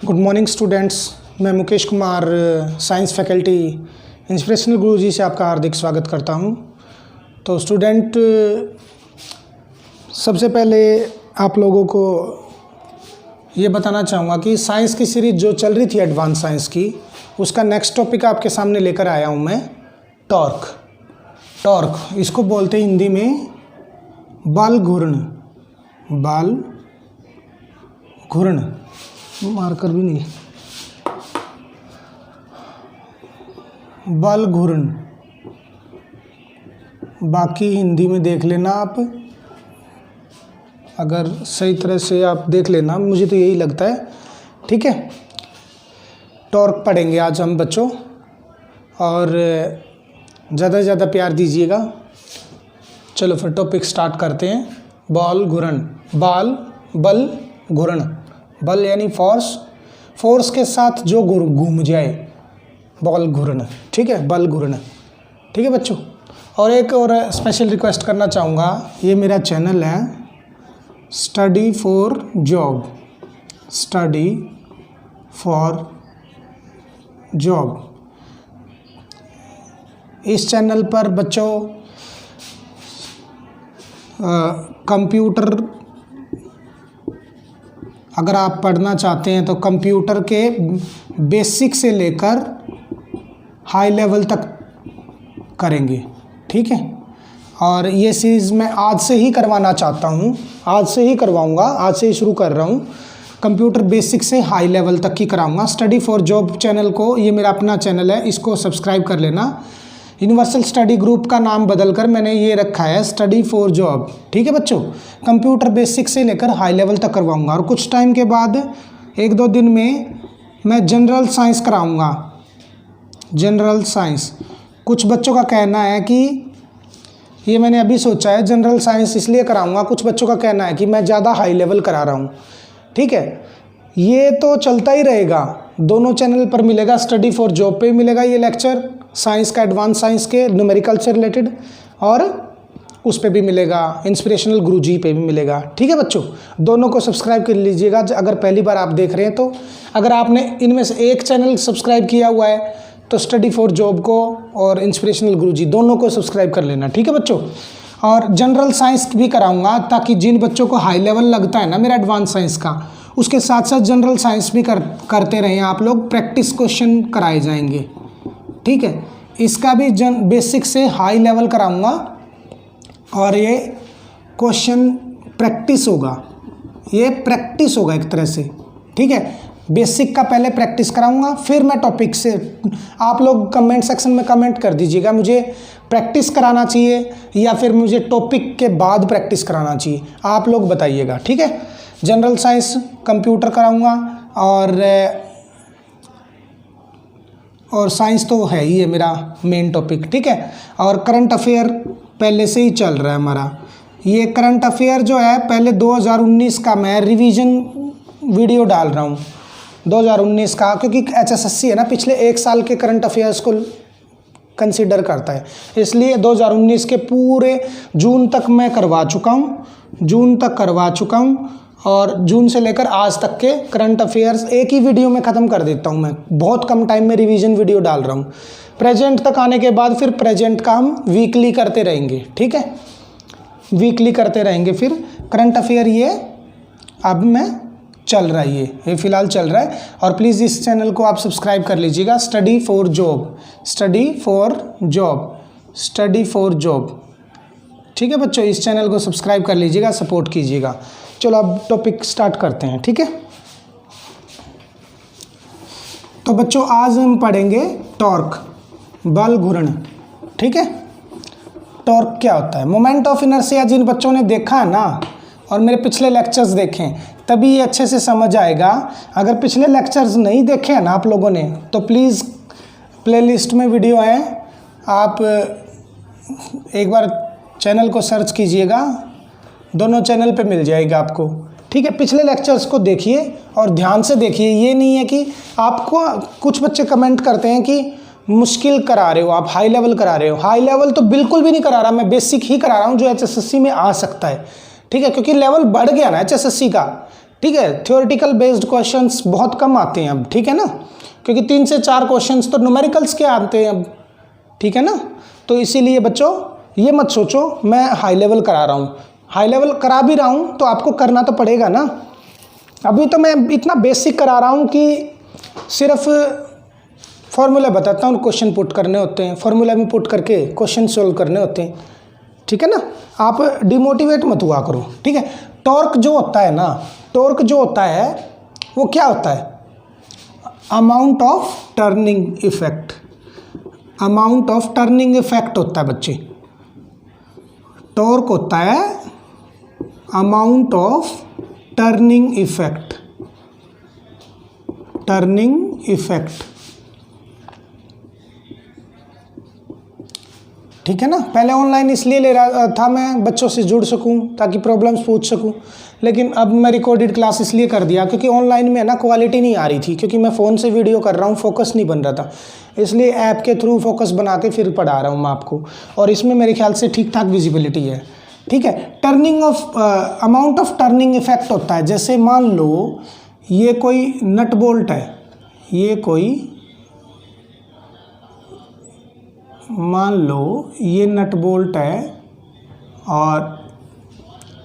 Good morning students. मैं Mukesh Kumar science faculty inspirational Guruji से आपका हार्दिक स्वागत करता हूं। तो स्टूडेंट, सबसे पहले आप लोगों को ये बताना चाहूँगा कि साइंस की सीरीज़ जो चल रही थी एडवांस साइंस की, उसका नेक्स्ट टॉपिक आपके सामने लेकर आया हूँ मैं, टॉर्क। टॉर्क इसको बोलते हैं हिंदी में बल घूर्ण। बल घूर्ण, मार्कर भी नहीं, बल घूर्ण। बाकी हिंदी में देख लेना आप, अगर सही तरह से आप देख लेना, मुझे तो यही लगता है। ठीक है, टॉर्क पढ़ेंगे आज हम बच्चों, और ज़्यादा से ज़्यादा प्यार दीजिएगा। चलो फिर टॉपिक स्टार्ट करते हैं। बल घूर्ण, बल घूर्ण। बल यानी फोर्स के साथ जो घूम जाए, बल घूर्ण। ठीक है, बल घूर्ण। ठीक है बच्चों, और एक और स्पेशल रिक्वेस्ट करना चाहूँगा, ये मेरा चैनल है study for job. Study for job, इस चैनल पर बच्चों कंप्यूटर अगर आप पढ़ना चाहते हैं तो कंप्यूटर के बेसिक से लेकर हाई लेवल तक करेंगे। ठीक है, और ये सीरीज़ मैं आज से ही करवाना चाहता हूँ, आज से ही करवाऊँगा, आज से ही शुरू कर रहा हूँ। कंप्यूटर बेसिक से हाई लेवल तक की कराऊँगा। स्टडी फॉर जॉब चैनल को, ये मेरा अपना चैनल है, इसको सब्सक्राइब कर लेना। यूनिवर्सल स्टडी ग्रुप का नाम बदलकर मैंने ये रखा है स्टडी फॉर जॉब। ठीक है बच्चों, कंप्यूटर बेसिक से लेकर हाई लेवल तक करवाऊंगा, और कुछ टाइम के बाद 1-2 दिन में मैं जनरल साइंस कराऊंगा। जनरल साइंस, कुछ बच्चों का कहना है कि ये मैंने अभी सोचा है जनरल साइंस इसलिए कराऊंगा, कुछ बच्चों का कहना है कि मैं ज़्यादा हाई लेवल करा रहा हूँ। ठीक है, ये तो चलता ही रहेगा, दोनों चैनल पर मिलेगा। स्टडी फॉर जॉब पे मिलेगा ये लेक्चर साइंस का, एडवांस साइंस के न्यूमेरिकल से रिलेटेड, और उस पे भी मिलेगा, इंस्पिरेशनल गुरुजी पे भी मिलेगा। ठीक है बच्चों, दोनों को सब्सक्राइब कर लीजिएगा अगर पहली बार आप देख रहे हैं तो। अगर आपने इनमें से एक चैनल सब्सक्राइब किया हुआ है तो स्टडी फॉर जॉब को और इंस्पिरेशनल गुरुजी दोनों को सब्सक्राइब कर लेना। ठीक है बच्चों, और जनरल साइंस भी कराऊँगा, ताकि जिन बच्चों को हाई लेवल लगता है ना मेरा एडवांस साइंस का, उसके साथ साथ जनरल साइंस भी करते रहें आप लोग, प्रैक्टिस क्वेश्चन कराए जाएंगे। ठीक है, इसका भी बेसिक से हाई लेवल कराऊंगा, और ये क्वेश्चन प्रैक्टिस होगा, ये प्रैक्टिस होगा एक तरह से। ठीक है, बेसिक का पहले प्रैक्टिस कराऊंगा, फिर मैं टॉपिक से। आप लोग कमेंट सेक्शन में कमेंट कर दीजिएगा, मुझे प्रैक्टिस कराना चाहिए या फिर मुझे टॉपिक के बाद प्रैक्टिस कराना चाहिए, आप लोग बताइएगा। ठीक है, जनरल साइंस कंप्यूटर कराऊंगा, और साइंस तो है ही है मेरा मेन टॉपिक। ठीक है, और करंट अफेयर पहले से ही चल रहा है हमारा। ये करंट अफेयर जो है पहले 2019 का मैं रिवीजन वीडियो डाल रहा हूँ, 2019 का, क्योंकि HSSC है ना, पिछले 1 साल के करंट अफेयर्स को कंसीडर करता है, इसलिए 2019 के पूरे जून तक मैं करवा चुका हूँ, जून तक करवा चुका हूँ, और जून से लेकर आज तक के करंट अफेयर्स एक ही वीडियो में ख़त्म कर देता हूँ मैं। बहुत कम टाइम में रिवीजन वीडियो डाल रहा हूँ। प्रेजेंट तक आने के बाद फिर प्रेजेंट का हम वीकली करते रहेंगे। ठीक है, वीकली करते रहेंगे। फिर करंट अफेयर ये अब मैं चल रहा है, ये फ़िलहाल चल रहा है। और प्लीज़ इस चैनल को आप सब्सक्राइब कर लीजिएगा, study for job, study for job, study for job. ठीक है बच्चों, इस चैनल को सब्सक्राइब कर लीजिएगा, सपोर्ट कीजिएगा। चलो अब टॉपिक स्टार्ट करते हैं। ठीक है, तो बच्चों आज हम पढ़ेंगे टॉर्क, बल घूर्ण। ठीक है, टॉर्क क्या होता है? Moment of inertia. जिन बच्चों ने देखा है ना, और मेरे पिछले लेक्चर्स देखें, तभी ये अच्छे से समझ आएगा। अगर पिछले लेक्चर्स नहीं देखे हैं ना आप लोगों ने, तो प्लीज़ प्लेलिस्ट में वीडियो है, आप एक बार चैनल को सर्च कीजिएगा, दोनों चैनल पे मिल जाएगा आपको। ठीक है, पिछले लेक्चर्स को देखिए और ध्यान से देखिए। ये नहीं है कि आपको, कुछ बच्चे कमेंट करते हैं कि मुश्किल करा रहे हो आप, हाई लेवल करा रहे हो। हाई लेवल तो बिल्कुल भी नहीं करा रहा, मैं बेसिक ही करा रहा हूँ जो HSSC में आ सकता है। ठीक है, क्योंकि लेवल बढ़ गया ना HSSC का, ठीक है, थ्योरेटिकल बेस्ड क्वेश्चंस बहुत कम आते हैं अब, ठीक है ना, क्योंकि 3 से 4 क्वेश्चंस तो न्यूमेरिकल्स के आते हैं अब, ठीक है ना। तो इसीलिए बच्चों ये मत सोचो मैं हाई लेवल करा रहा हूँ, हाई लेवल करा भी रहा हूँ तो आपको करना तो पड़ेगा ना। अभी तो मैं इतना बेसिक करा रहा हूँ कि सिर्फ फॉर्मूला बताता हूँ, क्वेश्चन पुट करने होते हैं, फॉर्मूला में पुट करके क्वेश्चन सोल्व करने होते हैं, ठीक है ना। आप डिमोटिवेट मत हुआ करो, ठीक है। टॉर्क जो होता है ना, टॉर्क जो होता है वो क्या होता है, amount of turning effect, amount of turning effect होता है बच्चे। टॉर्क होता है amount of turning effect, turning effect, ठीक है ना। पहले ऑनलाइन इसलिए ले रहा था मैं बच्चों से जुड़ सकूं ताकि प्रॉब्लम्स पूछ सकूं, लेकिन अब मैं रिकॉर्डेड क्लास इसलिए कर दिया क्योंकि ऑनलाइन में ना क्वालिटी नहीं आ रही थी, क्योंकि मैं फ़ोन से वीडियो कर रहा हूं, फोकस नहीं बन रहा था, इसलिए ऐप के थ्रू फोकस बना के फिर पढ़ा रहा हूं मैं आपको, और इसमें मेरे ख्याल से ठीक ठाक विजिबिलिटी है, ठीक है। Turning of amount of turning effect होता है, जैसे मान लो ये कोई नट बोल्ट है, ये कोई मान लो ये नट बोल्ट है, और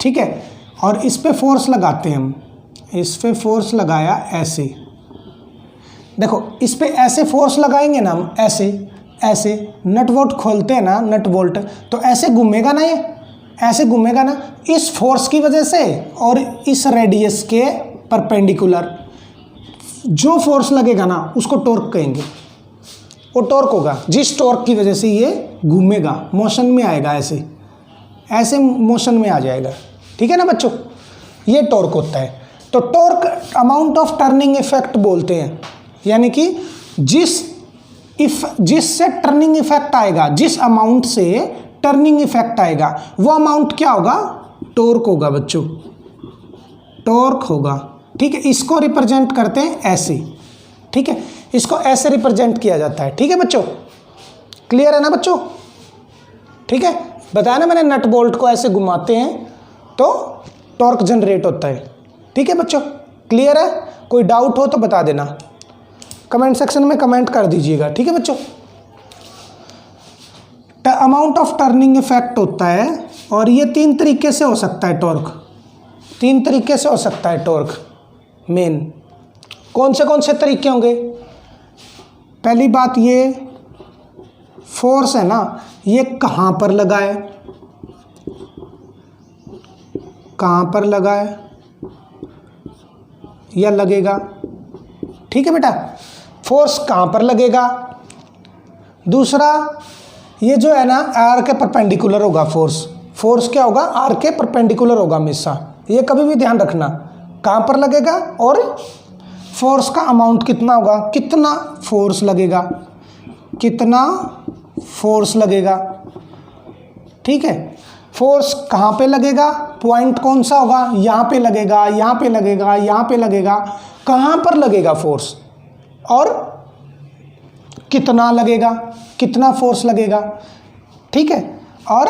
ठीक है, और इस पे फोर्स लगाते हैं हम, इस पे फोर्स लगाया ऐसे, देखो इस पे ऐसे फोर्स लगाएंगे ना हम, ऐसे ऐसे नट बोल्ट खोलते हैं ना, नट बोल्ट, तो ऐसे घूमेगा ना, ये ऐसे घूमेगा ना, इस फोर्स की वजह से और इस रेडियस के परपेंडिकुलर जो फोर्स लगेगा ना उसको टॉर्क कहेंगे, वो टॉर्क होगा, जिस टॉर्क की वजह से ये घूमेगा, मोशन में आएगा, ऐसे ऐसे मोशन में आ जाएगा, ठीक है ना बच्चों, ये टॉर्क होता है। तो torque amount of turning effect बोलते हैं, यानी कि जिससे टर्निंग इफेक्ट आएगा, जिस अमाउंट से टर्निंग इफेक्ट आएगा वो अमाउंट क्या होगा, टॉर्क होगा बच्चों, टॉर्क होगा, ठीक है। इसको रिप्रेजेंट करते हैं ऐसे, ठीक है, इसको ऐसे रिप्रेजेंट किया जाता है, ठीक है बच्चों, क्लियर है ना बच्चों, ठीक है। बताया ना मैंने, नट बोल्ट को ऐसे घुमाते हैं तो टॉर्क जनरेट होता है, ठीक है बच्चों, क्लियर है। कोई डाउट हो तो बता देना, कमेंट सेक्शन में कमेंट कर दीजिएगा, ठीक है बच्चों। अमाउंट ऑफ टर्निंग इफेक्ट होता है, और ये 3 तरीके से हो सकता है टॉर्क, 3 तरीके से हो सकता है टॉर्क मेन। कौन से तरीके होंगे, पहली बात ये फोर्स है ना, ये कहाँ पर लगा है, कहाँ पर लगा है या लगेगा, ठीक है बेटा, फोर्स कहाँ पर लगेगा। दूसरा ये जो है ना आर के परपेंडिकुलर होगा, फोर्स क्या होगा, आर के परपेंडिकुलर होगा हमेशा, ये कभी भी ध्यान रखना, कहाँ पर लगेगा, और फोर्स का अमाउंट कितना होगा, कितना फोर्स लगेगा, कितना फोर्स लगेगा, ठीक है। फोर्स कहाँ पे लगेगा, पॉइंट कौन सा होगा, यहाँ पे लगेगा, यहाँ पे लगेगा, यहाँ पे लगेगा, कहाँ पर लगेगा फोर्स, और कितना लगेगा, कितना फोर्स लगेगा, ठीक है। और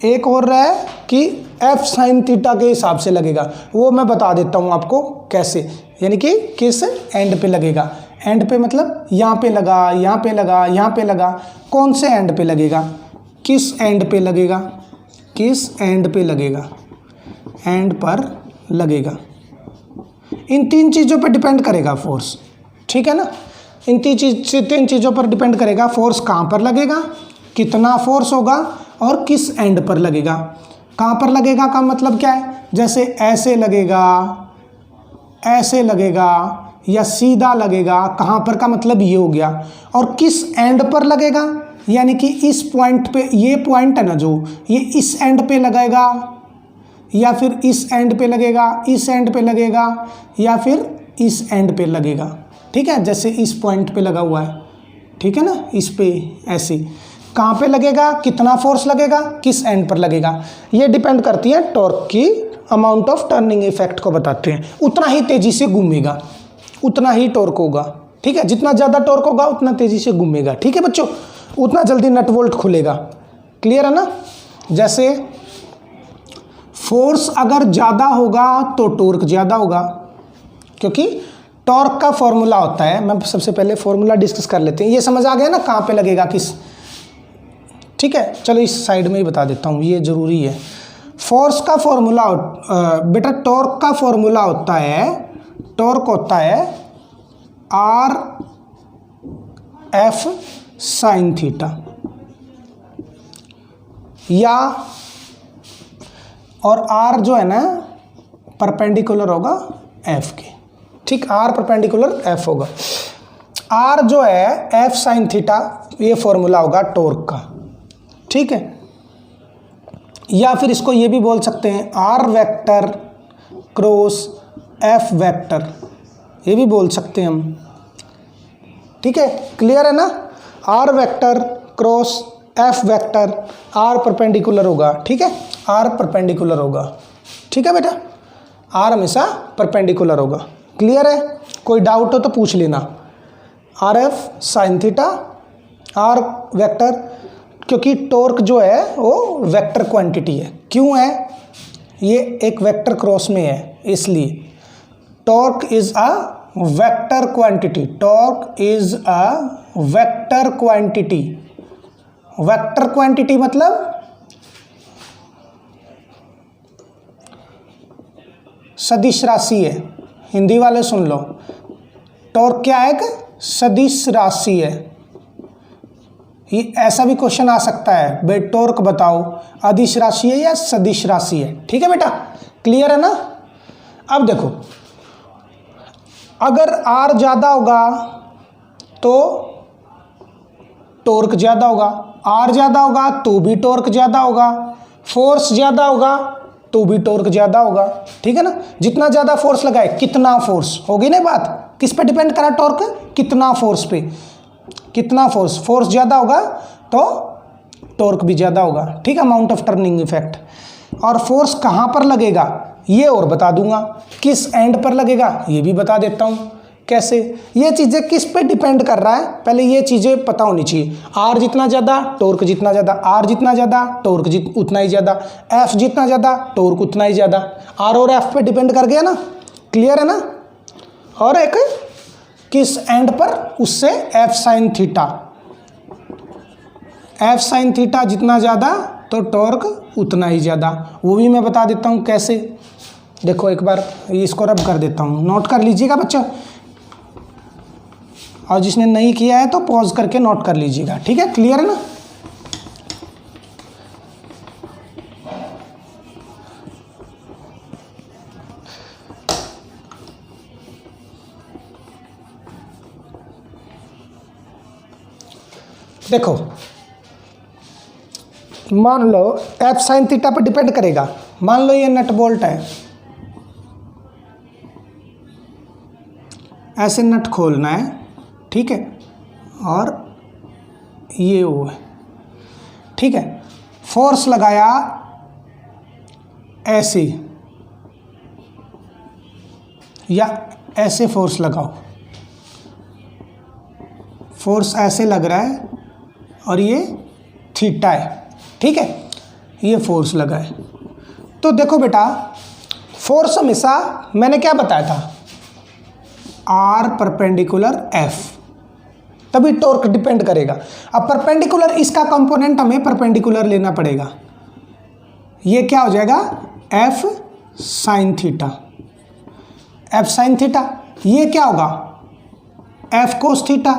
एक और रहा है कि एफ साइन थीटा के हिसाब से लगेगा, वो मैं बता देता हूँ आपको कैसे, यानी कि किस एंड पे लगेगा, एंड पे मतलब यहाँ पे लगा, यहाँ पे लगा, यहाँ पे लगा, कौन से एंड पे लगेगा, किस एंड पे लगेगा, किस एंड पे लगेगा, एंड पर लगेगा। इन 3 चीज़ों पे डिपेंड करेगा फोर्स, ठीक है ना, इन 3 चीज़ों पर डिपेंड करेगा, फोर्स कहाँ पर लगेगा, कितना फोर्स होगा, और किस एंड पर लगेगा। कहाँ पर लगेगा का मतलब क्या है, जैसे ऐसे लगेगा, ऐसे लगेगा, या सीधा लगेगा, कहाँ पर का मतलब ये हो गया, और किस एंड पर लगेगा, यानी कि इस पॉइंट पे, ये पॉइंट है ना जो, ये इस एंड पे लगेगा, या फिर इस एंड पे लगेगा, इस एंड पे लगेगा, या फिर इस एंड पे लगेगा, ठीक है, जैसे इस पॉइंट पे लगा हुआ है, ठीक है ना, इस पे ऐसे, कहाँ पे लगेगा, कितना फोर्स लगेगा, किस एंड पर लगेगा, ये डिपेंड करती है टॉर्क की अमाउंट ऑफ टर्निंग इफेक्ट को बताते हैं। उतना ही तेज़ी से घूमेगा, उतना ही टॉर्क होगा, ठीक है, जितना ज़्यादा टॉर्क होगा उतना तेज़ी से घूमेगा, ठीक है बच्चों, उतना जल्दी नट बोल्ट खुलेगा, क्लियर है ना। जैसे फोर्स अगर ज़्यादा होगा तो टॉर्क ज़्यादा होगा, क्योंकि टॉर्क का फॉर्मूला होता है, मैं सबसे पहले फॉर्मूला डिस्कस कर लेते हैं। ये समझ आ गया ना कहाँ पे लगेगा किस, ठीक है। चलो इस साइड में ही बता देता हूँ, ये ज़रूरी है। फोर्स का फॉर्मूला बेटा टॉर्क का फॉर्मूला होता है, टॉर्क होता है आर एफ साइन थीटा, या और आर जो है ना परपेंडिकुलर होगा एफ के, ठीक, आर परपेंडिकुलर एफ होगा। आर जो है एफ साइन थीटा, ये फॉर्मूला होगा टॉर्क का, ठीक है। या फिर इसको ये भी बोल सकते हैं R vector cross F vector, ये भी बोल सकते हैं हम, ठीक है। क्लियर है ना? R vector cross F vector, R perpendicular होगा, ठीक है, आर परपेंडिकुलर होगा, ठीक है बेटा, आर हमेशा परपेंडिकुलर होगा। क्लियर है? कोई डाउट हो तो पूछ लेना। R F sine theta, R vector, क्योंकि टॉर्क जो है वो वेक्टर क्वांटिटी है। क्यों है? ये एक वेक्टर क्रॉस में है, इसलिए torque is a vector quantity, torque is a vector quantity. Vector quantity मतलब सदिश राशि है, हिंदी वाले सुन लो, टॉर्क क्या है? कि सदिश राशि है। ये ऐसा भी क्वेश्चन आ सकता है, बे टॉर्क बताओ अदिश राशि है या सदिश राशि है, ठीक है बेटा। क्लियर है ना? अब देखो, अगर आर ज़्यादा होगा तो टॉर्क ज़्यादा होगा, आर ज़्यादा होगा तो भी टॉर्क ज़्यादा होगा, फोर्स ज़्यादा होगा तो भी टॉर्क ज़्यादा होगा, ठीक है ना। जितना ज़्यादा फोर्स लगाए, कितना फोर्स होगी ना बात, किस पे डिपेंड करा टॉर्क? कितना फोर्स पे, कितना फोर्स, फोर्स ज़्यादा होगा तो टॉर्क भी ज़्यादा होगा, ठीक है, अमाउंट ऑफ टर्निंग इफेक्ट। और फोर्स कहाँ पर लगेगा ये और बता दूंगा, किस एंड पर लगेगा ये भी बता देता हूँ। कैसे? ये चीज़ें किस पे डिपेंड कर रहा है, पहले ये चीज़ें पता होनी चाहिए। आर जितना ज़्यादा टॉर्क जितना ज़्यादा, आर जितना ज़्यादा टॉर्क उतना ही ज़्यादा, एफ जितना ज़्यादा टॉर्क उतना ही ज़्यादा। आर और एफ पे डिपेंड कर गया ना, क्लियर है ना। और एक किस एंड पर, उससे F sine theta, F sine theta जितना ज़्यादा तो टॉर्क उतना ही ज़्यादा, वो भी मैं बता देता हूँ कैसे। देखो एक बार इसको रब कर देता हूँ, नोट कर लीजिएगा बच्चों, और जिसने नहीं किया है तो पॉज करके नोट कर लीजिएगा, ठीक है। क्लियर है ना? देखो मान लो एफ साइन थीटा पर डिपेंड करेगा। मान लो ये नट बोल्ट है, ऐसे नट खोलना है, ठीक है, और ये वो है, ठीक है। फोर्स लगाया ऐसे या ऐसे फोर्स लगाओ, फोर्स ऐसे लग रहा है और ये थीटा है, ठीक है, ये फोर्स लगा है। तो देखो बेटा, फोर्स हमेशा मैंने क्या बताया था, आर परपेंडिकुलर एफ, तभी टॉर्क डिपेंड करेगा। अब परपेंडिकुलर इसका कंपोनेंट हमें परपेंडिकुलर लेना पड़ेगा, ये क्या हो जाएगा, F sine theta, F sine theta, ये क्या होगा, एफ कोस थीटा,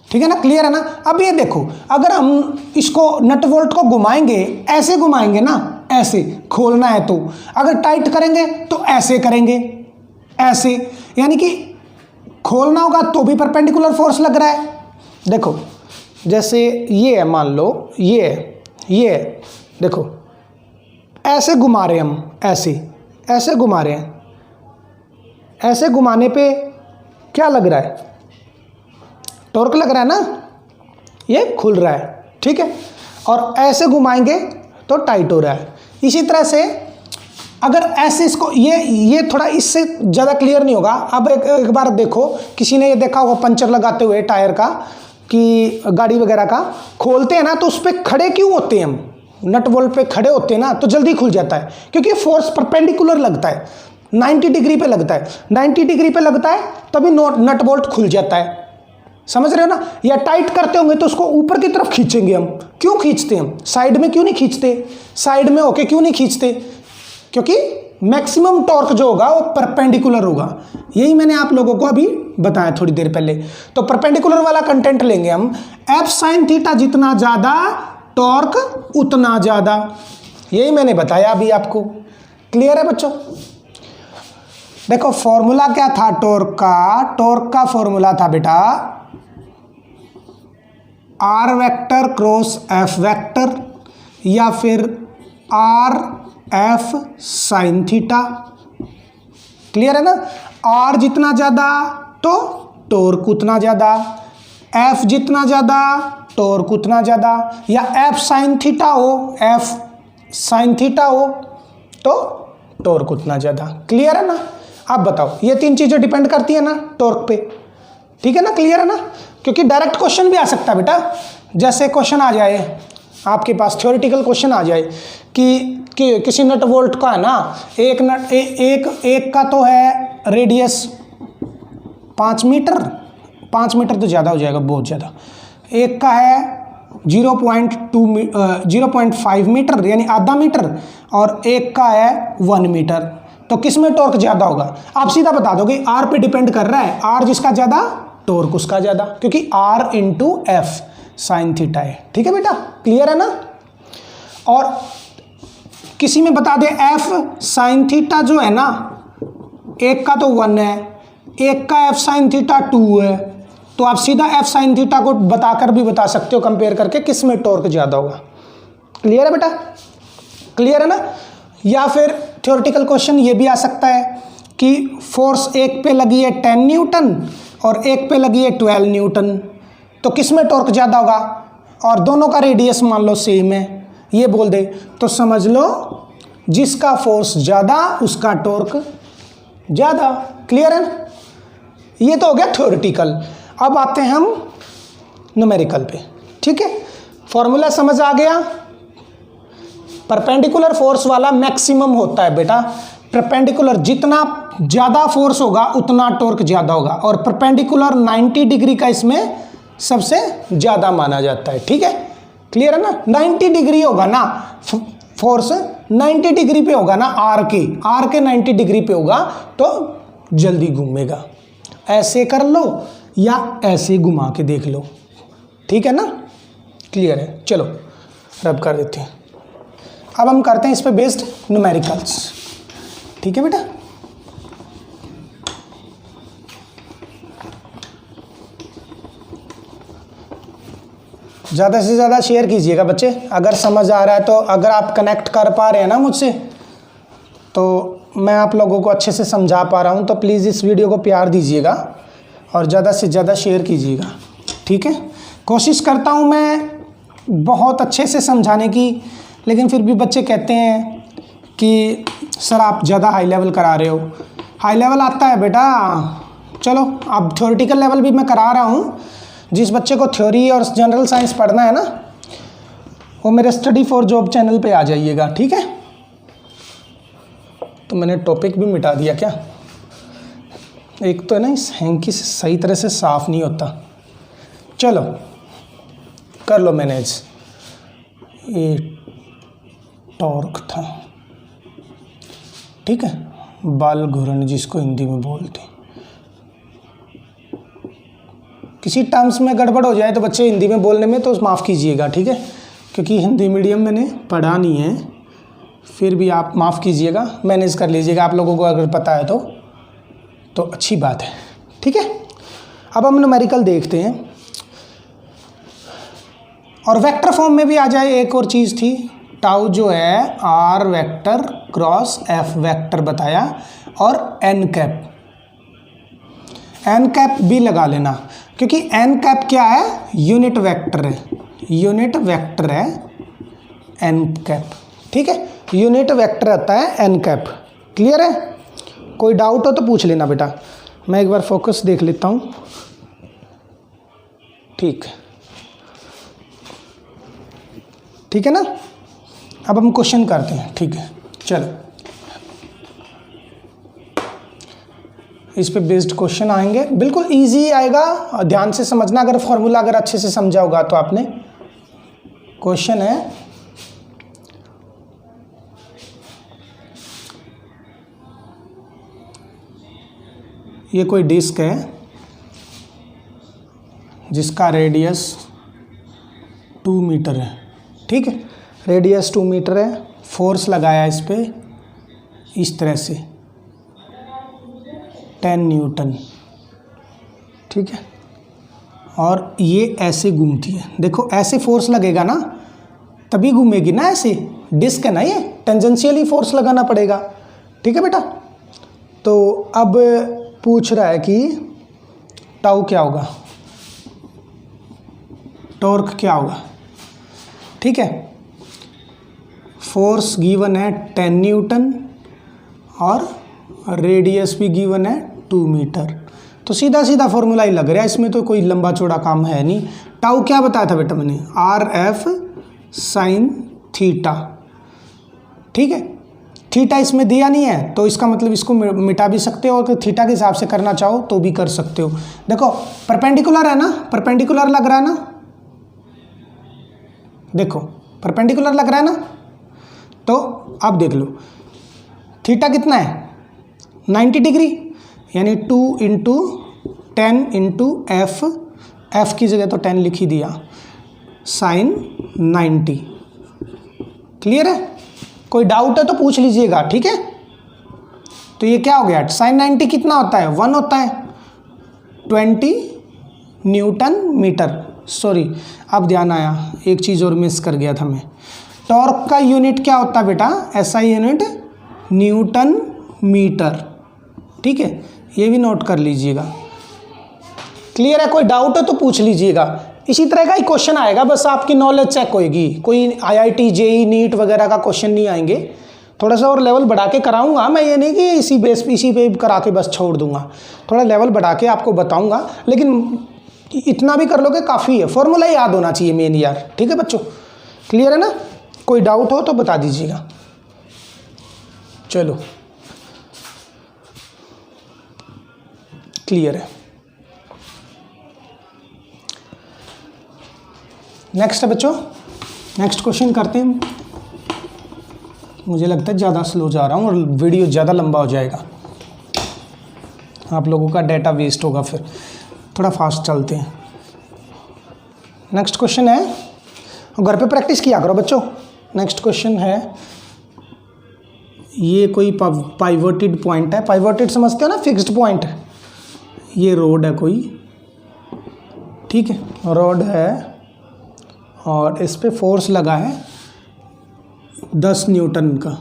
ठीक है ना। क्लियर है ना? अब ये देखो, अगर हम इसको नट बोल्ट को घुमाएंगे, ऐसे घुमाएंगे ना, ऐसे खोलना है तो, अगर टाइट करेंगे तो ऐसे करेंगे, ऐसे, यानी कि खोलना होगा तो भी परपेंडिकुलर फोर्स लग रहा है। देखो जैसे ये है, मान लो ये है, देखो ऐसे घुमा रहे हम, ऐसे घुमा रहे हैं, ऐसे घुमाने पे क्या लग रहा है, टॉर्क लग रहा है ना, ये खुल रहा है, ठीक है, और ऐसे घुमाएंगे तो टाइट हो रहा है। इसी तरह से अगर ऐसे इसको, ये थोड़ा इससे ज़्यादा क्लियर नहीं होगा। अब एक बार देखो, किसी ने ये देखा होगा पंचर लगाते हुए टायर का, कि गाड़ी वगैरह का खोलते हैं ना, तो उस पर खड़े क्यों होते हैं हम, नट बोल्ट पे खड़े होते हैं ना तो जल्दी खुल जाता है, क्योंकि फोर्स परपेंडिकुलर लगता है, 90 डिग्री पे लगता है, 90 डिग्री पे लगता है तभी नट बोल्ट खुल जाता है, समझ रहे हो ना। या टाइट करते होंगे तो उसको ऊपर की तरफ खींचेंगे हम, क्यों खींचते हम, साइड में क्यों नहीं खींचते, साइड में होके क्यों नहीं खींचते, क्योंकि मैक्सिमम टॉर्क जो होगा वो परपेंडिकुलर होगा। यही मैंने आप लोगों को अभी बताया थोड़ी देर पहले। तो परपेंडिकुलर वाला कंटेंट लेंगे हम, एफ साइन थीटा जितना ज्यादा टॉर्क उतना ज्यादा, यही मैंने बताया अभी आपको। क्लियर है बच्चों। देखो फॉर्मूला क्या था टॉर्क का फॉर्मूला था बेटा R vector cross F vector या फिर R F sine theta. Clear है ना। आर जितना ज्यादा तो टॉर्क उतना ज्यादा, एफ जितना ज्यादा टॉर्क उतना ज्यादा, या एफ साइन थीटा हो, एफ साइन थीटा हो तो टॉर्क उतना ज्यादा। क्लियर है ना। आप बताओ, ये तीन चीजें डिपेंड करती है ना टॉर्क पे, ठीक है ना। क्लियर है ना। क्योंकि डायरेक्ट क्वेश्चन भी आ सकता है बेटा, जैसे क्वेश्चन आ जाए आपके पास, थ्योरेटिकल क्वेश्चन आ जाए कि किसी नट बोल्ट का है ना, एक का तो है रेडियस 5 मीटर, 5 मीटर तो ज़्यादा हो जाएगा, बहुत ज़्यादा। एक का है 0.5 मीटर यानी आधा मीटर, और एक का है 1 मीटर। तो किस में टॉर्क ज़्यादा होगा, आप सीधा बता दोगे आर पे डिपेंड कर रहा है, आर जिसका ज़्यादा टॉर्क उसका ज़्यादा, क्योंकि R into F sine theta है। ठीक है बेटा, क्लियर है ना। और किसी में बता दे एफ साइन थीटा जो है ना, एक का तो 1 है, एक का एफ साइन थीटा 2 है, तो आप सीधा एफ साइन थीटा को बताकर भी बता सकते हो कंपेयर करके किस में टॉर्क ज़्यादा होगा। क्लियर है बेटा, क्लियर है ना। या फिर थ्योरेटिकल क्वेश्चन ये भी आ सकता है कि फोर्स एक पे लगी है 10 न्यूटन और एक पे लगी है 12 न्यूटन, तो किस में टॉर्क ज़्यादा होगा, और दोनों का रेडियस मान लो सेम है, ये बोल दे तो समझ लो जिसका फोर्स ज़्यादा उसका टॉर्क ज़्यादा। क्लियर है ना। ये तो हो गया थ्योरेटिकल। अब आते हैं हम न्यूमेरिकल पे। ठीक है, फॉर्मूला समझ आ गया। परपेंडिकुलर फोर्स वाला मैक्सिमम होता है बेटा, परपेंडिकुलर जितना ज़्यादा फोर्स होगा उतना टॉर्क ज़्यादा होगा, और परपेंडिकुलर 90 डिग्री का इसमें सबसे ज़्यादा माना जाता है। ठीक है, क्लियर है ना। 90 डिग्री होगा ना फोर्स, 90 डिग्री पे होगा ना आर के 90 डिग्री पे होगा तो जल्दी घूमेगा। ऐसे कर लो या ऐसे घुमा के देख लो। ठीक है ना, क्लियर है। चलो रब कर देते हैं। अब हम करते हैं इस पे बेस्ड न्यूमेरिकल्स। ठीक है बेटा। ज़्यादा से ज़्यादा शेयर कीजिएगा बच्चे, अगर समझ आ रहा है तो। अगर आप कनेक्ट कर पा रहे हैं ना मुझसे, तो मैं आप लोगों को अच्छे से समझा पा रहा हूँ, तो प्लीज़ इस वीडियो को प्यार दीजिएगा और ज़्यादा से ज़्यादा शेयर कीजिएगा। ठीक है, कोशिश करता हूँ मैं बहुत अच्छे से समझाने की, लेकिन फिर भी बच्चे कहते हैं कि सर आप ज़्यादा हाई लेवल करा रहे हो। हाई लेवल आता है बेटा, चलो अब थ्योरेटिकल लेवल भी मैं करा रहा हूँ। जिस बच्चे को थ्योरी और जनरल साइंस पढ़ना है ना, वो मेरे स्टडी फॉर जॉब चैनल पे आ जाइएगा। ठीक है, तो मैंने टॉपिक भी मिटा दिया क्या। एक तो है ना इस हैंकी से सही तरह से साफ़ नहीं होता। चलो कर लो मैनेज। ये टॉर्क था, ठीक है, बल घूर्ण जिसको हिंदी में बोलते। किसी टर्म्स में गड़बड़ हो जाए तो बच्चे हिंदी में बोलने में तो माफ़ कीजिएगा। ठीक है, क्योंकि हिंदी मीडियम मैंने पढ़ा नहीं है, फिर भी आप माफ़ कीजिएगा, मैनेज कर लीजिएगा। आप लोगों को अगर पता है तो अच्छी बात है। ठीक है, अब हम न्यूमेरिकल देखते हैं। और वेक्टर फॉर्म में भी आ जाए। एक और चीज़ थी, टाउ जो है R vector cross F vector बताया, और एन कैप भी लगा लेना, क्योंकि एन कैप क्या है, यूनिट वेक्टर है, यूनिट वेक्टर है एन कैप। ठीक है, यूनिट वेक्टर आता है एन कैप। क्लियर है। कोई डाउट हो तो पूछ लेना बेटा, मैं एक बार फोकस देख लेता हूँ। ठीक है ना, अब हम क्वेश्चन करते हैं, ठीक है। चलो, इस पे बेस्ड क्वेश्चन आएंगे, बिल्कुल इजी आएगा, ध्यान से समझना। अगर फॉर्मूला अगर अच्छे से समझा होगा तो आपने। क्वेश्चन है, ये कोई डिस्क है जिसका रेडियस 2 मीटर है, ठीक है। रेडियस 2 मीटर है, फोर्स लगाया इस पे इस तरह से 10 न्यूटन, ठीक है। और ये ऐसे घूमती है, देखो ऐसे फोर्स लगेगा ना तभी घूमेगी ना, ऐसे डिस्क है ना, ये टेंजेंशियली फोर्स लगाना पड़ेगा, ठीक है बेटा। तो अब पूछ रहा है कि टाउ क्या होगा, टॉर्क क्या होगा, ठीक है। फोर्स गिवन है 10 न्यूटन और रेडियस भी गिवन है 2 मीटर, तो सीधा सीधा फॉर्मूला ही लग रहा है, इसमें तो कोई लंबा चौड़ा काम है नहीं। टाउ क्या बताया था बेटा मैंने, RF साइन थीटा, ठीक है। थीटा इसमें दिया नहीं है तो इसका मतलब इसको मिटा भी सकते हो, और थीटा के हिसाब से करना चाहो तो भी कर सकते हो। देखो परपेंडिकुलर है ना, परपेंडिकुलर लग रहा है ना, देखो परपेंडिकुलर लग रहा है ना, तो अब देख लो थीटा कितना है 90 डिग्री, यानी 2 इंटू 10 इंटू एफ की जगह तो 10 लिख ही दिया, साइन 90। क्लियर है? कोई डाउट है तो पूछ लीजिएगा, ठीक है। तो ये क्या हो गया, साइन 90 कितना होता है, 1 होता है, 20 न्यूटन मीटर। सॉरी, अब ध्यान आया, एक चीज़ और मिस कर गया था मैं। टॉर्क का यूनिट क्या होता है बेटा, SI यूनिट न्यूटन मीटर, ठीक है, ये भी नोट कर लीजिएगा। क्लियर है? कोई डाउट है तो पूछ लीजिएगा। इसी तरह का ही क्वेश्चन आएगा, बस आपकी नॉलेज चेक होएगी, कोई IIT JEE नीट वगैरह का क्वेश्चन नहीं आएंगे। थोड़ा सा और लेवल बढ़ा के कराऊंगा मैं, ये नहीं कि इसी पे करा के बस छोड़ दूंगा, थोड़ा लेवल बढ़ा के आपको बताऊंगा, लेकिन इतना भी कर लोगे काफ़ी है, फॉर्मूला याद होना चाहिए मेन यार, ठीक है बच्चों। क्लियर है ना? कोई डाउट हो तो बता दीजिएगा। चलो क्लियर है। नेक्स्ट है बच्चों, नेक्स्ट क्वेश्चन करते हैं। मुझे लगता है ज़्यादा स्लो जा रहा हूँ और वीडियो ज़्यादा लंबा हो जाएगा, आप लोगों का डेटा वेस्ट होगा, फिर थोड़ा फास्ट चलते हैं। नेक्स्ट क्वेश्चन है, घर पे प्रैक्टिस किया करो बच्चों। नेक्स्ट क्वेश्चन है, ये कोई पाइवोटेड पॉइंट है, पाइवोटेड समझते हो ना, फिक्स्ड पॉइंट। ये रोड है कोई, ठीक है, रोड है और इस पे फोर्स लगा है 10 न्यूटन का,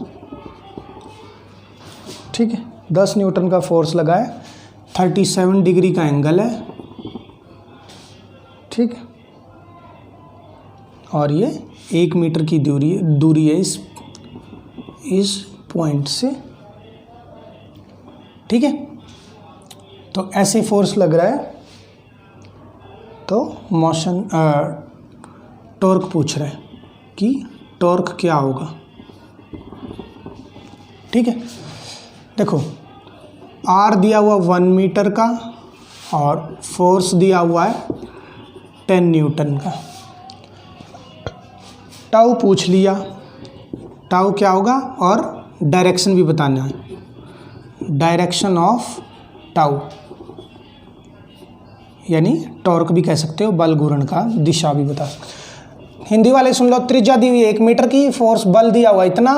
ठीक है, 10 न्यूटन का फोर्स लगा है, 37 डिग्री का एंगल है, ठीक है, और ये 1 मीटर की दूरी है इस पॉइंट से, ठीक है। तो ऐसे फोर्स लग रहा है, तो मोशन टॉर्क पूछ रहा है कि टॉर्क क्या होगा, ठीक है। देखो R दिया हुआ 1 मीटर का और फोर्स दिया हुआ है 10 न्यूटन का। टाउ पूछ लिया, टाउ क्या होगा, और डायरेक्शन भी बताना है, डायरेक्शन ऑफ टाउ, यानी टॉर्क भी कह सकते हो, बल घूर्ण का दिशा भी बता सकते हो। हिंदी वाले सुन लो, त्रिज्या दी हुई 1 मीटर की, फोर्स बल दिया हुआ इतना,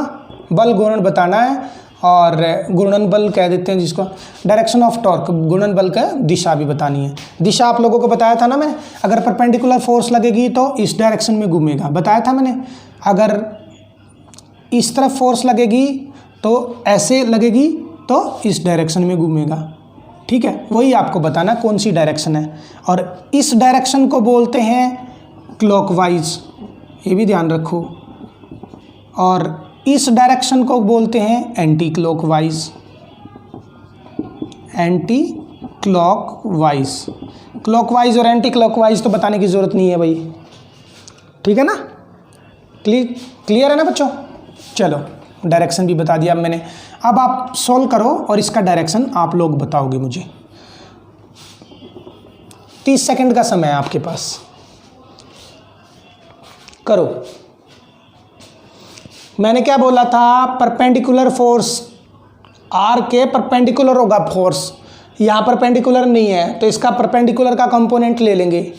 बल घूर्ण बताना है, और घूर्णन बल कह देते हैं जिसको, डायरेक्शन ऑफ टॉर्क, घूर्णन बल का दिशा भी बतानी है। दिशा आप लोगों को बताया था ना मैंने, अगर परपेंडिकुलर फोर्स लगेगी तो इस डायरेक्शन में घूमेगा, बताया था मैंने। अगर इस तरफ फोर्स लगेगी तो ऐसे लगेगी तो इस डायरेक्शन में घूमेगा, ठीक है, वही आपको बताना कौन सी डायरेक्शन है। और इस डायरेक्शन को बोलते हैं क्लॉकवाइज, ये भी ध्यान रखो, और इस डायरेक्शन को बोलते हैं anti clockwise, anti clockwise. Clockwise और एंटी क्लॉकवाइज तो बताने की ज़रूरत नहीं है भाई, ठीक है ना? क्लियर है ना बच्चों? चलो डायरेक्शन भी बता दिया अब मैंने। अब आप सॉल्व करो और इसका डायरेक्शन आप लोग बताओगे मुझे। 30 सेकंड का समय है आपके पास, करो। मैंने क्या बोला था, परपेंडिकुलर फोर्स आर के परपेंडिकुलर होगा फोर्स, यहाँ परपेंडिकुलर नहीं है तो इसका परपेंडिकुलर का कंपोनेंट ले लेंगे।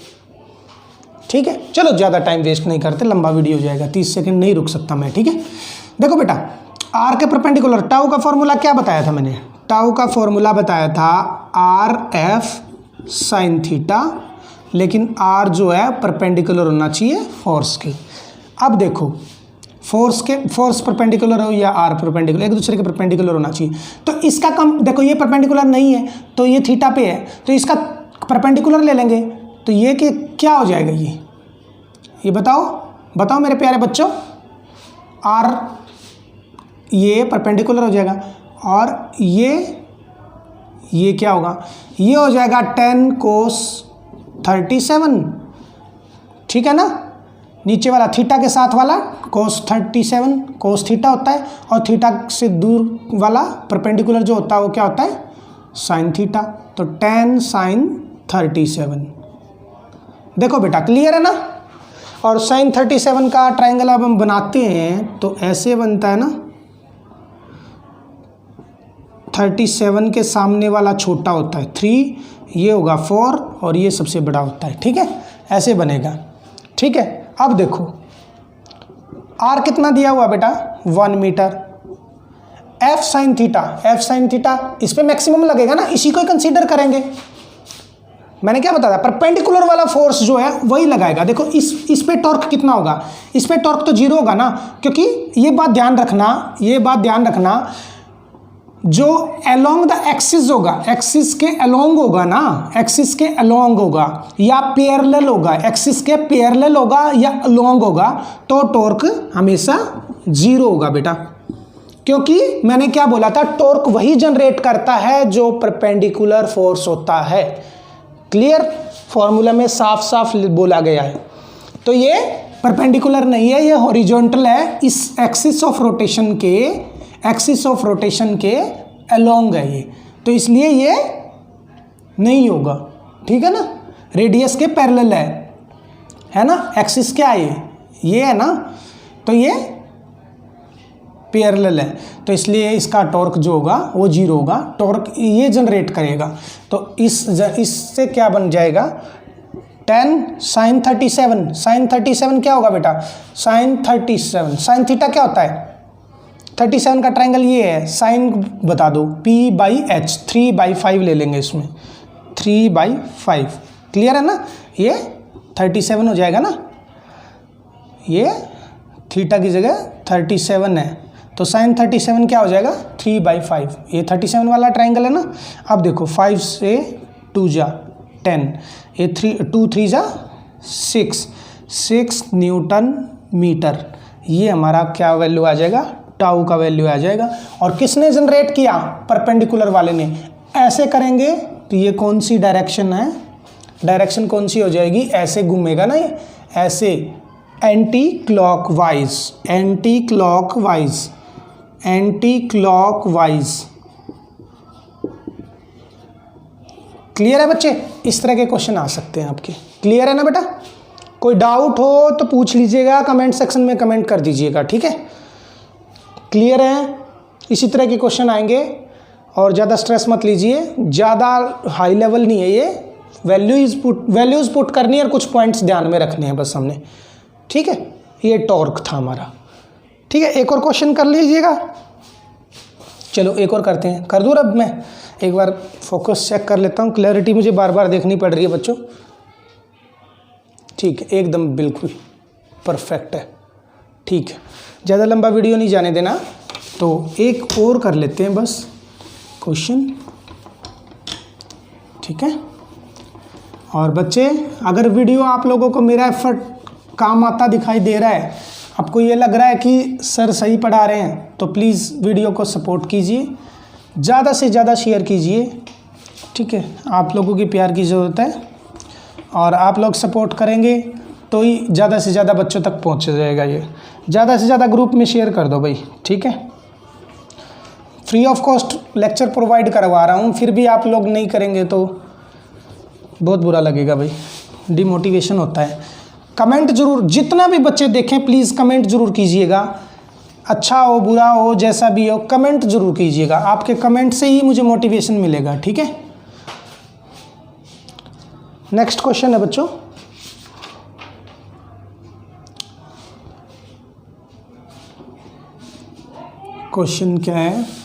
ठीक है, चलो ज़्यादा टाइम वेस्ट नहीं करते, लंबा वीडियो हो जाएगा, 30 सेकंड नहीं रुक सकता मैं। ठीक है, देखो बेटा, आर के परपेंडिकुलर टाउ का फॉर्मूला क्या बताया था मैंने? टाउ का फॉर्मूला बताया था आर एफ साइन थीटा, लेकिन आर जो है परपेंडिकुलर होना चाहिए फोर्स के। अब देखो फोर्स परपेंडिकुलर हो या आर परपेंडिकुलर, एक दूसरे के परपेंडिकुलर होना चाहिए। तो इसका देखो ये परपेंडिकुलर नहीं है तो ये थीटा पे है, तो इसका परपेंडिकुलर ले लेंगे। तो ये कि क्या हो जाएगा, ये बताओ मेरे प्यारे बच्चों। आर ये परपेंडिकुलर हो जाएगा और ये क्या होगा, ये हो जाएगा 10 cos 37। ठीक है ना, नीचे वाला थीटा के साथ वाला cos 37 cos थीटा होता है, और थीटा से दूर वाला परपेंडिकुलर जो होता है वो क्या होता है, साइन थीटा। तो 10 sin 37। देखो बेटा क्लियर है ना। और sin 37 का ट्रायंगल अब हम बनाते हैं तो ऐसे बनता है ना, 37 के सामने वाला छोटा होता है 3, ये होगा 4 और ये सबसे बड़ा होता है। ठीक है, ऐसे बनेगा। ठीक है, अब देखो आर कितना दिया हुआ बेटा, 1 मीटर। एफ साइन थीटा इस पे मैक्सिमम लगेगा ना, इसी को ही कंसीडर करेंगे। मैंने क्या बताया, परपेंडिकुलर वाला फोर्स जो है वही लगाएगा। देखो इस पे टॉर्क कितना होगा, इस पे टॉर्क तो 0 होगा ना, क्योंकि ये बात ध्यान रखना जो अलोंग द एक्सिस होगा, एक्सिस के अलोंग होगा ना, एक्सिस के अलोंग होगा या पैरेलल होगा, एक्सिस के पैरेलल होगा या अलोंग होगा, तो टॉर्क हमेशा 0 होगा बेटा। क्योंकि मैंने क्या बोला था, टॉर्क वही जनरेट करता है जो परपेंडिकुलर फोर्स होता है। क्लियर, फॉर्मूला में साफ साफ बोला गया है। तो ये परपेंडिकुलर नहीं है, ये हॉरिजॉन्टल है, इस एक्सिस ऑफ रोटेशन के अलोंग है ये, तो इसलिए ये नहीं होगा। ठीक है ना, रेडियस के पैरेलल है ना, एक्सिस क्या है ये है ना, तो ये पैरेलल है, तो इसलिए इसका टॉर्क जो होगा वो 0 होगा, टॉर्क ये जनरेट करेगा। तो इससे क्या बन जाएगा, 10 sin 37 क्या होगा बेटा, sin 37 sin थीटा क्या होता है, 37 का ट्रायंगल ये है, साइन बता दो P/H 3/5 ले लेंगे इसमें, 3/5। क्लियर है ना, ये 37 हो जाएगा ना, ये थीटा की जगह 37 है, तो साइन 37 क्या हो जाएगा, 3/5। ये 37 वाला ट्रायंगल है ना। अब देखो 5 से 2 जा 10, ये 2 3 जा 6 न्यूटन मीटर, ये हमारा क्या वैल्यू आ जाएगा, टाउ का वैल्यू आ जाएगा। और किसने जनरेट किया, परपेंडिकुलर वाले ने। ऐसे करेंगे तो ये कौन सी डायरेक्शन है, डायरेक्शन कौन सी हो जाएगी, ऐसे घूमेगा ना ये, ऐसे एंटी क्लॉकवाइज। क्लियर है बच्चे, इस तरह के क्वेश्चन आ सकते हैं आपके। क्लियर है ना बेटा, कोई डाउट हो तो पूछ लीजिएगा, कमेंट सेक्शन में कमेंट कर दीजिएगा। ठीक है, क्लियर है, इसी तरह के क्वेश्चन आएंगे। और ज़्यादा स्ट्रेस मत लीजिए, ज़्यादा हाई लेवल नहीं है ये, वैल्यूज़ पुट करनी है और कुछ पॉइंट्स ध्यान में रखने हैं बस हमने। ठीक है, ये टॉर्क था हमारा। ठीक है, एक और क्वेश्चन कर लीजिएगा। चलो एक और करते हैं, कर दूँ अब मैं एक बार फोकस चेक कर लेता हूँ, क्लैरिटी मुझे बार बार देखनी पड़ रही है बच्चों। ठीक है, एकदम बिल्कुल परफेक्ट है। ठीक है, ज़्यादा लंबा वीडियो नहीं जाने देना, तो एक और कर लेते हैं बस क्वेश्चन। ठीक है, और बच्चे अगर वीडियो आप लोगों को मेरा एफर्ट काम आता दिखाई दे रहा है, आपको ये लग रहा है कि सर सही पढ़ा रहे हैं, तो प्लीज़ वीडियो को सपोर्ट कीजिए, ज़्यादा से ज़्यादा शेयर कीजिए। ठीक है, आप लोगों की प्यार की ज़रूरत है, और आप लोग सपोर्ट करेंगे तो ही ज़्यादा से ज़्यादा बच्चों तक पहुंच जाएगा ये। ज़्यादा से ज़्यादा ग्रुप में शेयर कर दो भाई, ठीक है। Free of cost lecture provide करवा रहा हूँ, फिर भी आप लोग नहीं करेंगे तो बहुत बुरा लगेगा भाई, डिमोटिवेशन होता है। कमेंट ज़रूर, जितना भी बच्चे देखें प्लीज़ कमेंट ज़रूर कीजिएगा, अच्छा हो बुरा हो जैसा भी हो कमेंट ज़रूर कीजिएगा, आपके कमेंट से ही मुझे मोटिवेशन मिलेगा, ठीक है। नेक्स्ट क्वेश्चन है बच्चों, क्वेश्चन क्या है,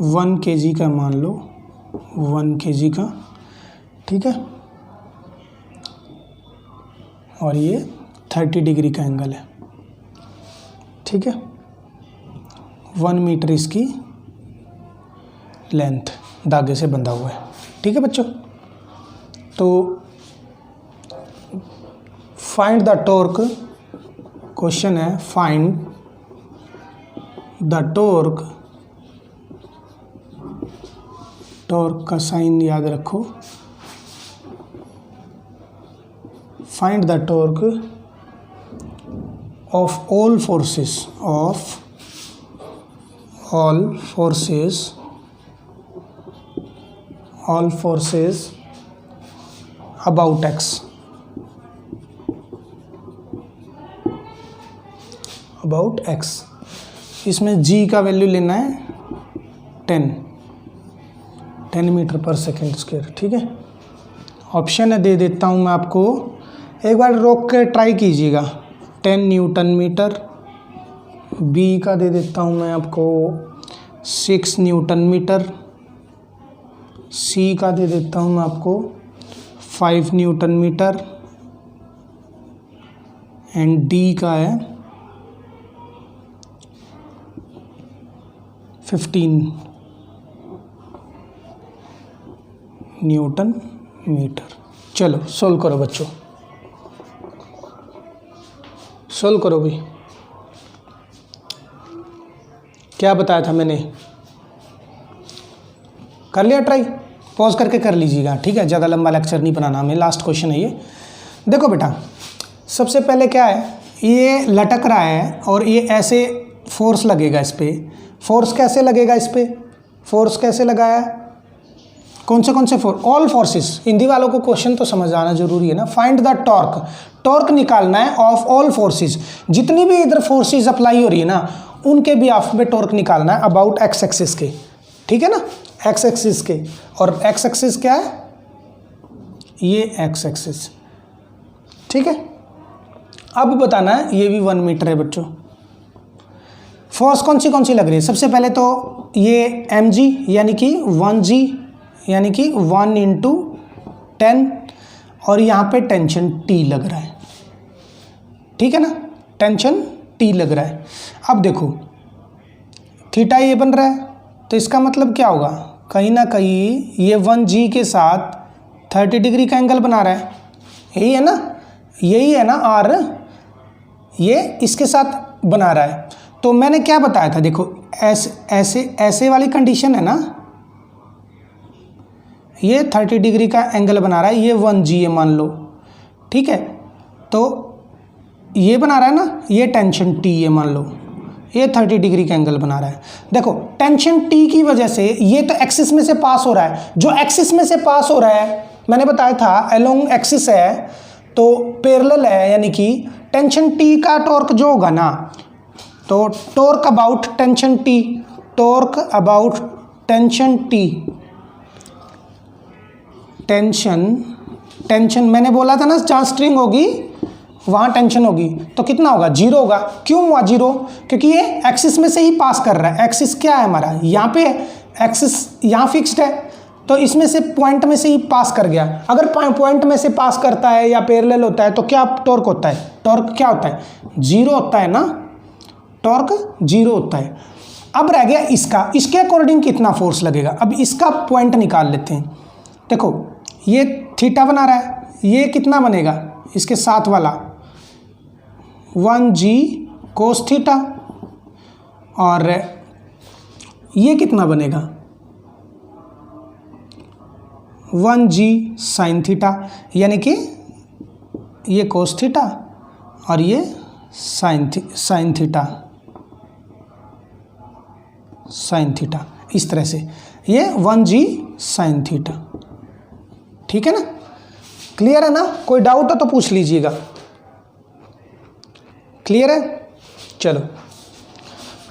वन kg का मान लो, 1 kg का, ठीक है, और ये 30 डिग्री का एंगल है, ठीक है। 1 मीटर इसकी लेंथ धागे से बंधा हुआ है, ठीक है बच्चों। तो फाइंड द टॉर्क, क्वेश्चन है फाइंड द टॉर्क, टॉर्क का साइन याद रखो, find the torque of all forces, of all forces, all forces about x, about x. इसमें g का वैल्यू लेना है 10 मीटर पर सेकेंड स्क्वायर, ठीक है। ऑप्शन है दे देता हूँ मैं आपको, एक बार रोक के ट्राई कीजिएगा। 10 न्यूटन मीटर, बी का दे देता हूँ मैं आपको 6 न्यूटन मीटर, सी का दे देता हूँ मैं आपको 5 न्यूटन मीटर, एंड डी का है 15 न्यूटन मीटर। चलो सोल्व करो बच्चों, सोल्व करो भाई। क्या बताया था मैंने, कर लिया ट्राई, पॉज करके कर लीजिएगा, ठीक है। ज़्यादा लंबा लेक्चर नहीं बनाना हमें, लास्ट क्वेश्चन है ये। देखो बेटा, सबसे पहले क्या है, ये लटक रहा है और ये ऐसे फोर्स लगेगा इस पर। फोर्स कैसे लगेगा इस पर, फोर्स कैसे लगाया, कौन से फोर्स, ऑल फोर्सेस। हिंदी वालों को क्वेश्चन तो समझ आना जरूरी है ना। फाइंड द टॉर्क, टॉर्क निकालना है ऑफ ऑल फोर्सेस, जितनी भी इधर फोर्सेस अप्लाई हो रही है ना उनके भी आप में टॉर्क निकालना है अबाउट एक्स एक्सिस के, ठीक है ना, एक्स एक्सिस के। और एक्स एक्सिस क्या है, ये एक्स एक्सिस, ठीक है। अब बताना है, ये भी 1 मीटर है बच्चों। फोर्स कौन सी लग रही है, सबसे पहले तो ये mg यानी कि 1g यानी कि 1 × 10, और यहाँ पे टेंशन T लग रहा है, ठीक है ना, टेंशन T लग रहा है। अब देखो थीटा ये बन रहा है, तो इसका मतलब क्या होगा, कहीं ना कहीं ये 1g के साथ 30 डिग्री का एंगल बना रहा है, यही है ना, यही है ना r, ये इसके साथ बना रहा है। तो मैंने क्या बताया था, देखो ऐसे वाली कंडीशन है ना, ये 30 डिग्री का एंगल बना रहा है, ये 1g है मान लो, ठीक है। तो ये बना रहा है ना, ये टेंशन T है मान लो, ये 30 डिग्री का एंगल बना रहा है। देखो टेंशन T की वजह से ये तो एक्सिस में से पास हो रहा है, जो एक्सिस में से पास हो रहा है मैंने बताया था अलोंग एक्सिस है तो पैरेलल है, यानी कि टेंशन T का टॉर्क जो होगा ना, तो torque about tension T, torque about tension T, tension मैंने बोला था ना जहाँ स्ट्रिंग होगी वहाँ टेंशन होगी, तो कितना होगा, 0 होगा। क्यों हुआ 0, क्योंकि ये एक्सिस में से ही पास कर रहा है। एक्सिस क्या है हमारा, यहाँ पे एक्सिस यहाँ फिक्स्ड है, तो इसमें से पॉइंट में से ही पास कर गया। अगर पॉइंट में से पास करता है या पैरेलल होता है तो क्या टॉर्क होता है? टॉर्क क्या होता है? 0 होता है ना, टॉर्क 0 होता है। अब रह गया इसका, इसके अकॉर्डिंग कितना फोर्स लगेगा। अब इसका पॉइंट निकाल लेते हैं। देखो ये थीटा बना रहा है, ये कितना बनेगा इसके साथ वाला 1g कोस थीटा, और ये कितना बनेगा 1g साइन थीटा, यानी कि ये कोस थीटा और ये साइन थीटा, इस तरह से ये 1g साइन थीटा। ठीक है ना, क्लियर है ना? कोई डाउट हो तो पूछ लीजिएगा। क्लियर है? चलो,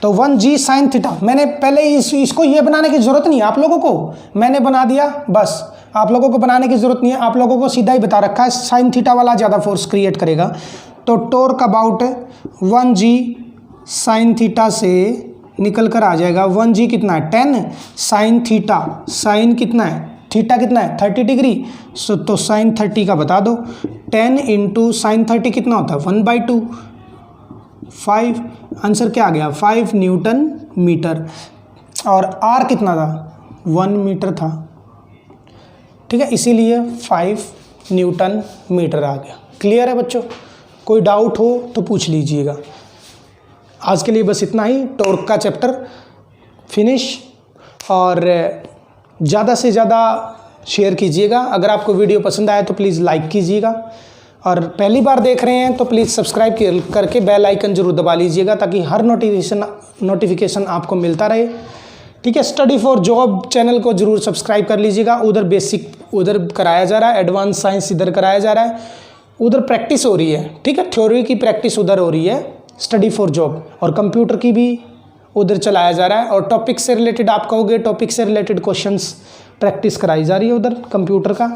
तो 1g साइन थीटा मैंने पहले इसको ये बनाने की ज़रूरत नहीं है आप लोगों को, मैंने बना दिया बस। आप लोगों को बनाने की ज़रूरत नहीं है, आप लोगों को सीधा ही बता रखा है साइन थीटा वाला ज़्यादा फोर्स क्रिएट करेगा। तो torque about 1g sine theta से निकल कर आ जाएगा 1g कितना है 10 साइन थीटा, साइन कितना है थीटा कितना है 30 डिग्री, तो साइन 30 का बता दो। 10 इंटू साइन 30 कितना होता है 1/2, 5। आंसर क्या आ गया 5 न्यूटन मीटर। और आर कितना था 1 मीटर था। ठीक है, इसीलिए 5 न्यूटन मीटर आ गया। क्लियर है बच्चों? कोई डाउट हो तो पूछ लीजिएगा। आज के लिए बस इतना ही, टॉर्क का चैप्टर फिनिश। और ज़्यादा से ज़्यादा शेयर कीजिएगा। अगर आपको वीडियो पसंद आया तो प्लीज़ लाइक कीजिएगा, और पहली बार देख रहे हैं तो प्लीज़ सब्सक्राइब करके बेल आइकन ज़रूर दबा लीजिएगा ताकि हर नोटिफिकेशन आपको मिलता रहे। ठीक है, स्टडी फॉर जॉब चैनल को ज़रूर सब्सक्राइब कर लीजिएगा। उधर बेसिक उधर कराया जा रहा है, एडवांस साइंस इधर कराया जा रहा है, उधर प्रैक्टिस हो रही है। ठीक है, थ्योरी की प्रैक्टिस उधर हो रही है स्टडी फॉर जॉब, और कंप्यूटर की भी उधर चलाया जा रहा है। और टॉपिक से रिलेटेड आप कहोगे, टॉपिक से रिलेटेड क्वेश्चंस प्रैक्टिस कराई जा रही है उधर कंप्यूटर का,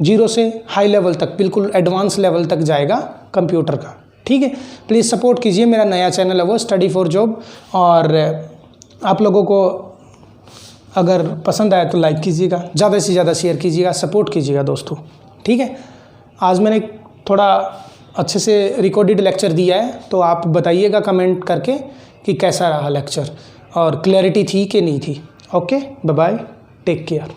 0 से हाई लेवल तक, बिल्कुल एडवांस लेवल तक जाएगा कंप्यूटर का। ठीक है, प्लीज़ सपोर्ट कीजिए। मेरा नया चैनल है वो स्टडी फॉर जॉब, और आप लोगों को अगर पसंद आए तो लाइक कीजिएगा, ज़्यादा से ज़्यादा शेयर कीजिएगा, सपोर्ट कीजिएगा दोस्तों। ठीक है, आज मैंने थोड़ा अच्छे से रिकॉर्डेड लेक्चर दिया है, तो आप बताइएगा कमेंट करके कि कैसा रहा लेक्चर और क्लैरिटी थी कि नहीं थी। Okay, bye bye, take care.